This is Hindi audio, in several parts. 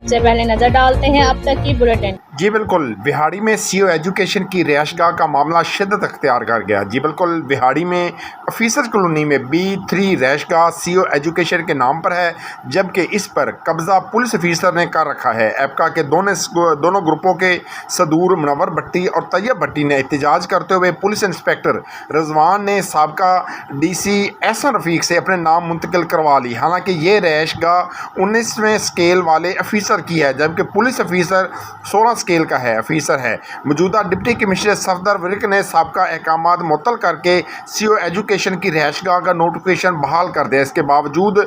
सबसे पहले नजर डालते हैं अब तक की बुलेटिन। जी बिल्कुल, बिहाड़ी में सीओ एजुकेशन की रिहायशगाह का मामला शिद्दत अख्तियार कर गया। जी बिल्कुल, बिहाड़ी में ऑफिसर कॉलोनी में B3 रिहायशगाह सीओ एजुकेशन के नाम पर है, जबकि इस पर कब्जा पुलिस ऑफिसर ने कर रखा है। एपका के दोनों ग्रुपों के सदूर मुनव्वर भट्टी और तैयब भट्टी ने एहतजाज करते हुए पुलिस इंस्पेक्टर रजवान ने साबका DC एहसन रफीक से अपने नाम मुंतकिल करवा ली। हालांकि ये रिहायशगाह 19वें स्केल वाले ऑफिसर की है, जबकि पुलिस ऑफिसर 16 स्केल का है ऑफिसर है। मौजूदा डिप्टी कमिश्नर सफदर विर्क ने साबका अहकामात मुअत्तल करके सीओ एजुकेशन की रिहायशगाह का नोटिफिकेशन बहाल कर दिया। इसके बावजूद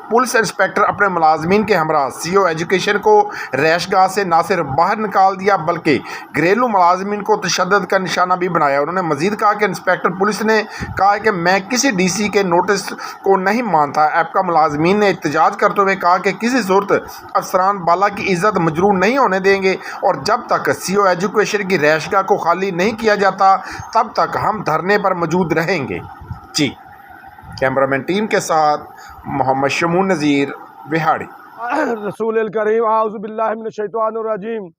पुलिस इंस्पेक्टर अपने मुलाजमीन के हमरा सीओ एजुकेशन को रिहायशगाह से न सिर्फ बाहर निकाल दिया, बल्कि घरेलू मुलाजमीन को तशद्दुद का निशाना भी बनाया। उन्होंने मजीद कहा कि इंस्पेक्टर पुलिस ने कहा है कि मैं किसी DC के नोटिस को नहीं मानता। एपका मुलाजमीन ने एहतजाज करते हुए कहा कि किसी सूरत अफसरान बाला की इज्जत मजरूह नहीं होने देंगे और जब तक सीओ एजुकेशन की रिहायशगाह को खाली नहीं किया जाता तब तक हम धरने पर मौजूद रहेंगे। जी, कैमरामैन टीम के साथ मोहम्मद शमून नज़ीर, बिहाड़ी। रसूल करीम आऊज़ु बिल्लाहि मिनश शैतानिर रजीम,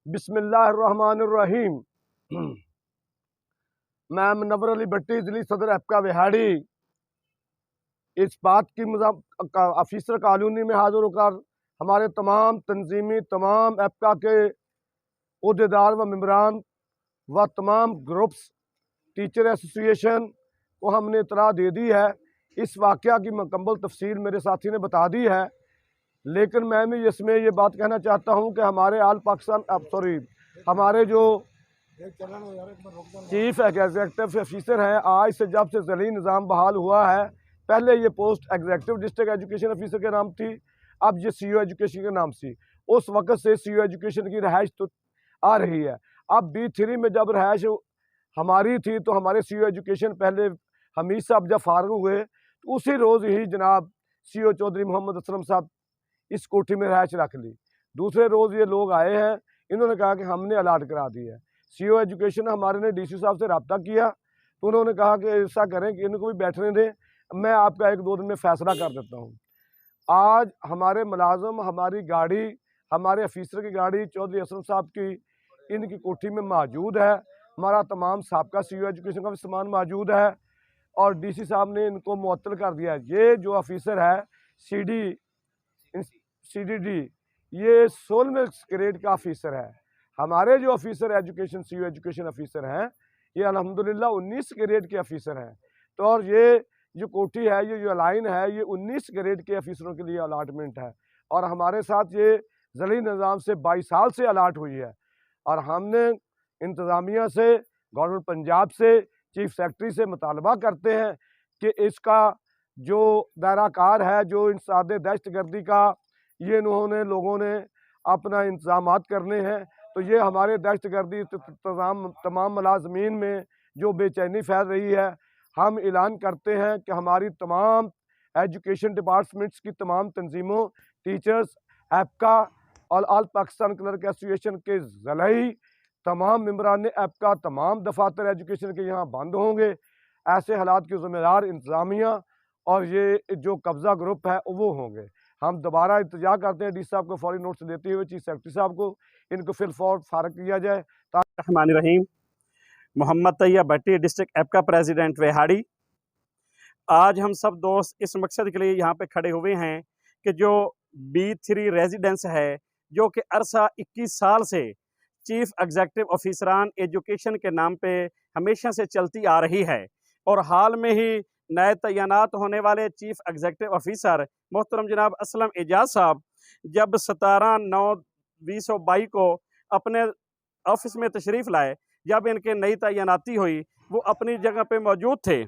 बिस्मिल्लाहिर्रहमानिर रहीम। मैं मुनव्वर अली भट्टी, जिली सदर एपका बिहाड़ी, इस बात की ऑफिसर कॉलोनी में हाजिर होकर हमारे तमाम तंजीमी, तमाम एपका के उहदेदार व मेम्बरान व तमाम ग्रुप्स, टीचर एसोसिएशन को हमने इतला दे दी है। इस वाक़या की मुकम्मल तफसील मेरे साथी ने बता दी है, लेकिन मैं भी इसमें ये बात कहना चाहता हूँ कि हमारे हमारे जो चीफ एग्जीक्यूटिव ऑफिसर हैं, आज से जब से ज़लील निज़ाम बहाल हुआ है, पहले ये post executive district education officer के नाम थी, अब ये सीओ एजुकेशन के नाम थी। उस वक़्त से सीओ एजुकेशन की रहाइश तो आ रही है। अब B3 में जब रहाइश हमारी थी तो हमारे सीओ एजुकेशन पहले हमीद साहब जब फारग हुए तो उसी रोज़ ही जनाब सीओ चौधरी मोहम्मद असलम साहब इस कोठी में रहाइश रख ली। दूसरे रोज़ ये लोग आए हैं, इन्होंने कहा कि हमने अलाट करा दी है। सीओ एजुकेशन हमारे ने DC साहब से रब्ता किया तो उन्होंने कहा कि ऐसा करें कि इनको भी बैठने दें, मैं आपका 1-2 दिन में फ़ैसला कर देता हूँ। आज हमारे मुलाजम, हमारी गाड़ी, हमारे ऑफिसर की गाड़ी चौधरी असलम साहब की इनकी कोठी में मौजूद है। हमारा तमाम साबका सीओ एजुकेशन का भी सामान मौजूद है और DC साहब ने इनको मुअत्तल कर दिया है। ये जो ऑफिसर है CDD, ये 16वें ग्रेड का ऑफिसर है। हमारे जो officer education CO education officer हैं, ये अल्हम्दुलिल्लाह 19 ग्रेड के ऑफिसर हैं। तो और ये जो कोठी है, ये जो लाइन है, ये 19 ग्रेड के ऑफिसरों के लिए अलाटमेंट है और हमारे साथ ये ज़लील निज़ाम से 22 साल से अलाट हुई है। और हमने इंतज़ामिया से, गवर्नमेंट पंजाब से, चीफ सेक्रेटरी से मुतालबा करते हैं कि इसका जो दायराकार है, जो इंसाद दहशतगर्दी का ये इन्होंने लोगों ने अपना इंतज़ामात करने हैं, तो ये हमारे दहशतगर्दी तमाम मुलाजमीन में जो बेचैनी फैल रही है, हम ऐलान करते हैं कि हमारी तमाम एजुकेशन डिपार्टमेंट्स की तमाम तंजीमों, टीचर्स, एपका और ऑल पाकिस्तान क्लर्क एसोसिएशन के ज़रिए तमाम मेम्बरान एपका, तमाम दफातर एजुकेशन के यहाँ बंद होंगे। ऐसे हालात के ज़िम्मेदार इंतज़ामिया और ये जो कब्ज़ा ग्रुप है वो होंगे। हम दोबारा इंतजार करते हैं DC साहब को फौरी नोट्स देते हुए चीफ सेक्रेटरी साहब को इनको फिल फौर फारग किया जाए। रहमान रहीम, मोहम्मद तैयब भट्टी, डिस्ट्रिक्ट एपका प्रेसिडेंट बिहाड़ी। आज हम सब दोस्त इस मकसद के लिए यहाँ पे खड़े हुए हैं कि जो B3 रेजिडेंस है, जो कि अरसा 21 साल से चीफ एग्जीक्यूटिव ऑफिसरान एजुकेशन के नाम पे हमेशा से चलती आ रही है और हाल में ही नए तैनात होने वाले चीफ एग्जीक्यूटिव ऑफिसर मोहतरम जनाब असलम एजाज साहब जब 17/9/2022 को अपने ऑफिस में तशरीफ़ लाए, जब इनके नई तैनाती हुई, वो अपनी जगह पे मौजूद थे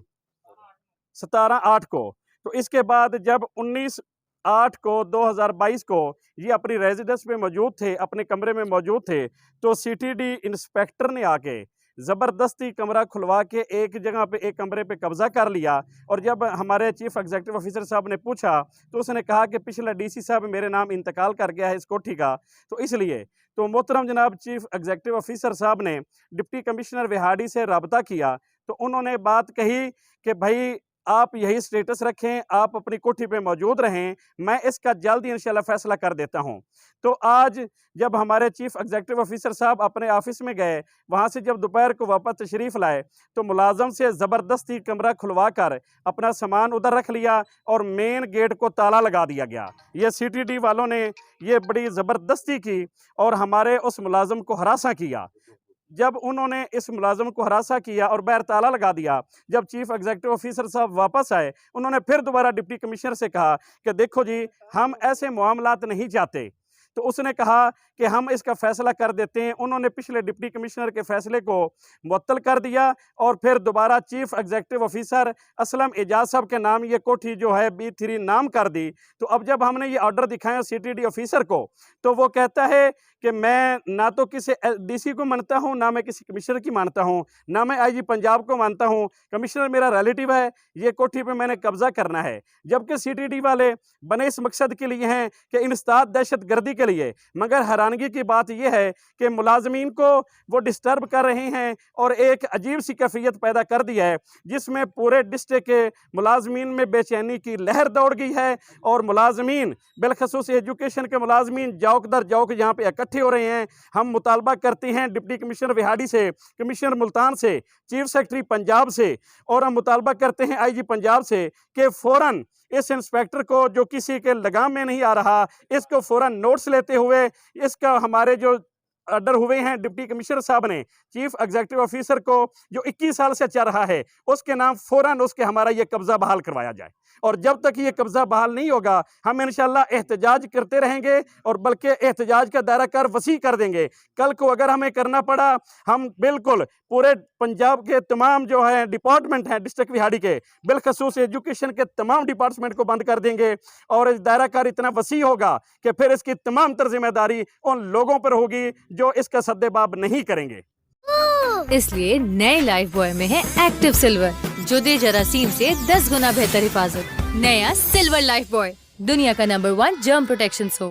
17/8 को। तो इसके बाद जब 19/8 को 2022 को ये अपनी रेजिडेंस में मौजूद थे, अपने कमरे में मौजूद थे, तो CTD इंस्पेक्टर ने आके ज़बरदस्ती कमरा खुलवा के एक जगह पे, एक कमरे पे कब्ज़ा कर लिया। और जब हमारे चीफ एग्जीक्यूटिव ऑफिसर साहब ने पूछा तो उसने कहा कि पिछला DC साहब मेरे नाम इंतकाल कर गया है इस कोठी का, तो इसलिए तो मोहतरम जनाब चीफ एग्जीक्यूटिव ऑफिसर साहब ने डिप्टी कमिश्नर बिहाड़ी से रब्ता किया तो उन्होंने बात कही कि भाई आप यही स्टेटस रखें, आप अपनी कोठी पे मौजूद रहें, मैं इसका जल्द ही इंशाल्लाह फैसला कर देता हूं। तो आज जब हमारे चीफ एग्जीक्यूटिव ऑफिसर साहब अपने ऑफिस में गए, वहां से जब दोपहर को वापस तशरीफ लाए तो मुलाजम से ज़बरदस्ती कमरा खुलवा कर अपना सामान उधर रख लिया और मेन गेट को ताला लगा दिया गया। ये सीटीडी वालों ने ये बड़ी ज़बरदस्ती की और हमारे उस मुलाजम को हरासा किया। जब उन्होंने इस मुलाजम को हरासा किया और बाहर ताला लगा दिया, जब चीफ एग्जीक्यूटिव ऑफिसर साहब वापस आए, उन्होंने फिर दोबारा डिप्टी कमिश्नर से कहा कि देखो जी, हम ऐसे मामलात नहीं चाहते। तो उसने कहा कि हम इसका फैसला कर देते हैं। उन्होंने पिछले डिप्टी कमिश्नर के फैसले को मुअत्तल कर दिया और फिर दोबारा chief executive officer Aslam Ejaz साहब के नाम ये कोठी जो है B3 नाम कर दी। तो अब जब हमने ये ऑर्डर दिखाया सीटीडी ऑफिसर को, तो वो कहता है कि मैं ना तो किसी डीसी को मानता हूं, ना मैं किसी कमिश्नर की मानता हूं, ना मैं आईजी पंजाब को मानता हूं। कमिश्नर मेरा रिलेटिव है, ये कोठी पे मैंने कब्जा करना है। जबकि सीटीडी वाले बने इस मकसद के लिए हैं कि इंसदाद दहशत गर्दी के लिए। मगर हैरानगी की बात यह है कि मुलाजमीन को वो डिस्टर्ब कर रहे हैं और एक अजीब सी कैफियत पैदा कर दी है, जिसमें पूरे डिस्ट्रिक्ट के मुलाजमीन में बेचैनी की लहर दौड़ गई है। और मुलाजमीन, बिलखसूस एजुकेशन के मुलाजमीन जौक दर जौक यहाँ पे इकट्ठे हो रहे हैं। हम मुतालबा करते हैं डिप्टी कमिश्नर विहाड़ी से, कमिश्नर मुल्तान से, चीफ सेक्रेटरी पंजाब से, और हम मुतालबा करते हैं आईजी पंजाब से कि फौरन इस इंस्पेक्टर को जो किसी के लगाम में नहीं आ रहा, इसको फौरन नोट्स लेते हुए इसका हमारे जो ऑर्डर हुए हैं डिप्टी कमिश्नर साहब ने चीफ एग्जीक्यूटिव ऑफिसर को जो 21 साल से चल रहा है, उसके नाम फौरन उसके हमारा ये कब्जा बहाल करवाया जाए। और जब तक ये कब्जा बहाल नहीं होगा, हम इंशाल्लाह एहतजाज करते रहेंगे और बल्कि एहतजाज का दायरा कर वसी कर देंगे। कल को अगर हमें करना पड़ा, हम बिल्कुल पूरे पंजाब के तमाम जो है डिपार्टमेंट हैं डिस्ट्रिक्ट विहाड़ी के, बिलखसूस एजुकेशन के तमाम डिपार्टमेंट को बंद कर देंगे। और इस दायरा कार इतना वसी होगा कि फिर इसकी तमाम तर जिम्मेदारी उन लोगों पर होगी जो इसका सद्देबाब नहीं करेंगे। इसलिए नए लाइफ बॉय में है एक्टिव सिल्वर, जो दे जरासीम से 10 गुना बेहतर हिफाजत। नया सिल्वर लाइफ बॉय, दुनिया का नंबर 1 जर्म प्रोटेक्शन सोप।